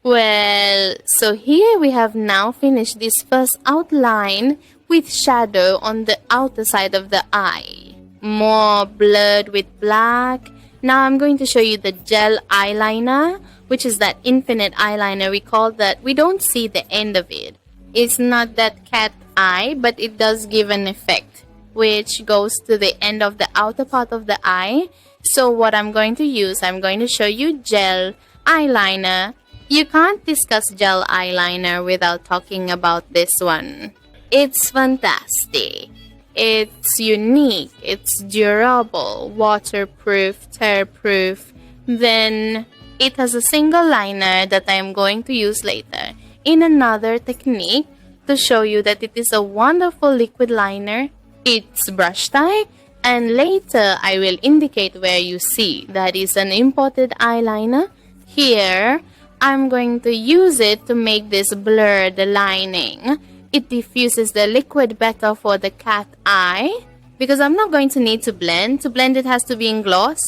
Well, so here we have now finished this first outline with shadow on the outer side of the eye. More blurred with black. Now I'm going to show you the gel eyeliner, which is that infinite eyeliner. We call that, we don't see the end of it. It's not that cat eye, but it does give an effect, which goes to the end of the outer part of the eye. So what I'm going to use, I'm going to show you gel eyeliner. You can't discuss gel eyeliner without talking about this one. It's fantastic. It's unique. It's durable, waterproof, tear-proof. Then it has a single liner that I am going to use later in another technique to show you that it is a wonderful liquid liner. It's brush type, and later I will indicate where you see that is an imported eyeliner. Here, I'm going to use it to make this blurred lining. It diffuses the liquid better for the cat eye because I'm not going to need to blend. To blend it has to be in gloss.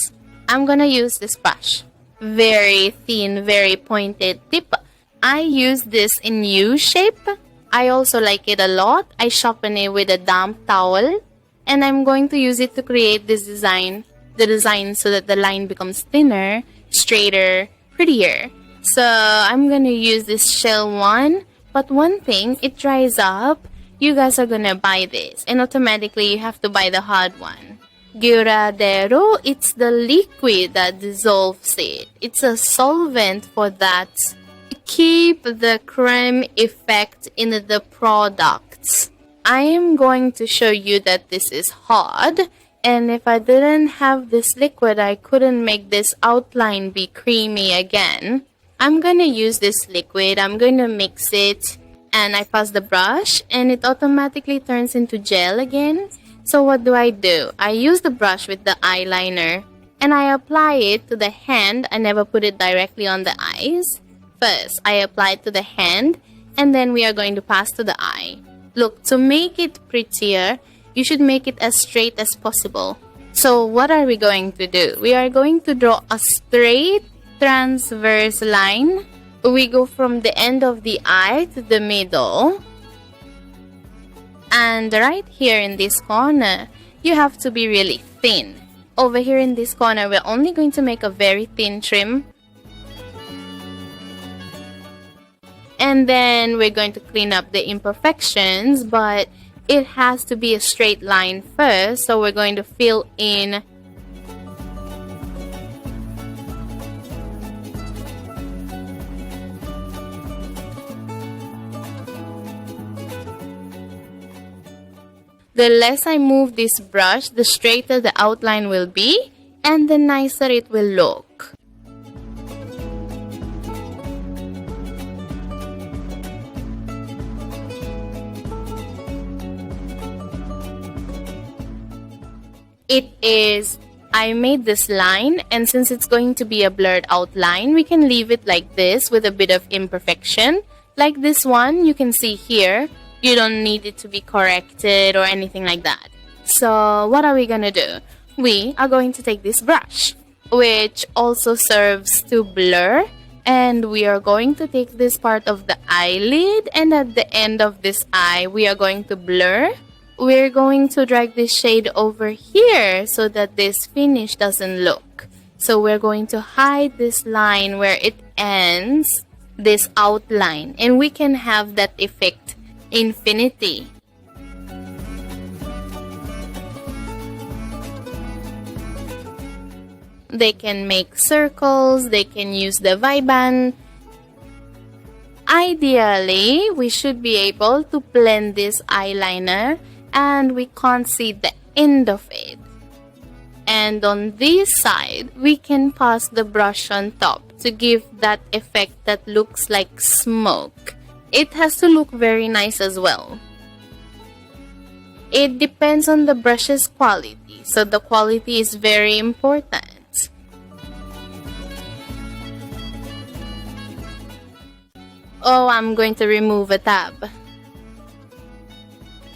I'm going to use this brush. Very thin, very pointed tip. I use this in U shape. I also like it a lot. I sharpen it with a damp towel. And I'm going to use it to create this design. The design so that the line becomes thinner, straighter, prettier. So I'm going to use this shell one. But one thing, it dries up. You guys are going to buy this. And automatically you have to buy the hard one. Giradero, it's the liquid that dissolves it. It's a solvent for that. Keep the creme effect in the products. I am going to show you that this is hard. And if I didn't have this liquid, I couldn't make this outline be creamy again. I'm going to use this liquid. I'm going to mix it. And I pass the brush. And it automatically turns into gel again. So what do? I use the brush with the eyeliner. And I apply it to the hand. I never put it directly on the eyes. First, I apply it to the hand. And then we are going to pass to the eye. Look, to make it prettier, you should make it as straight as possible. So what are we going to do? We are going to draw a straight transverse line. We go from the end of the eye to the middle. And right here in this corner, you have to be really thin. Over here in this corner, we're only going to make a very thin trim. And then we're going to clean up the imperfections, but it has to be a straight line first. So we're going to fill in the less I move this brush, the straighter the outline will be and the nicer it will look. I made this line, and since it's going to be a blurred outline, we can leave it like this with a bit of imperfection. Like this one, you can see here. You don't need it to be corrected or anything like that. So what are we gonna do? We are going to take this brush, which also serves to blur, and we are going to take this part of the eyelid, and at the end of this eye, we are going to blur. We're going to drag this shade over here so that this finish doesn't look. So we're going to hide this line where it ends, this outline, and we can have that effect infinity. They can make circles, they can use the Viban. Ideally, we should be able to blend this eyeliner and we can't see the end of it. And on this side, we can pass the brush on top to give that effect that looks like smoke. It has to look very nice as well. It depends on the brush's quality, so the quality is very important. Oh, I'm going to remove a tab.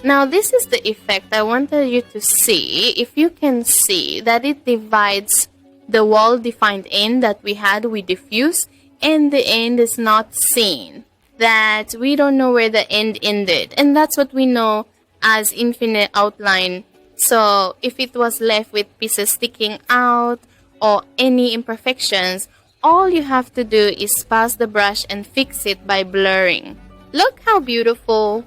Now this is the effect I wanted you to see. If you can see that it divides the wall defined in that we had with diffuse, and the end is not seen. That we don't know where the end ended. And that's what we know as infinite outline. So if it was left with pieces sticking out or any imperfections, all you have to do is pass the brush and fix it by blurring. Look how beautiful!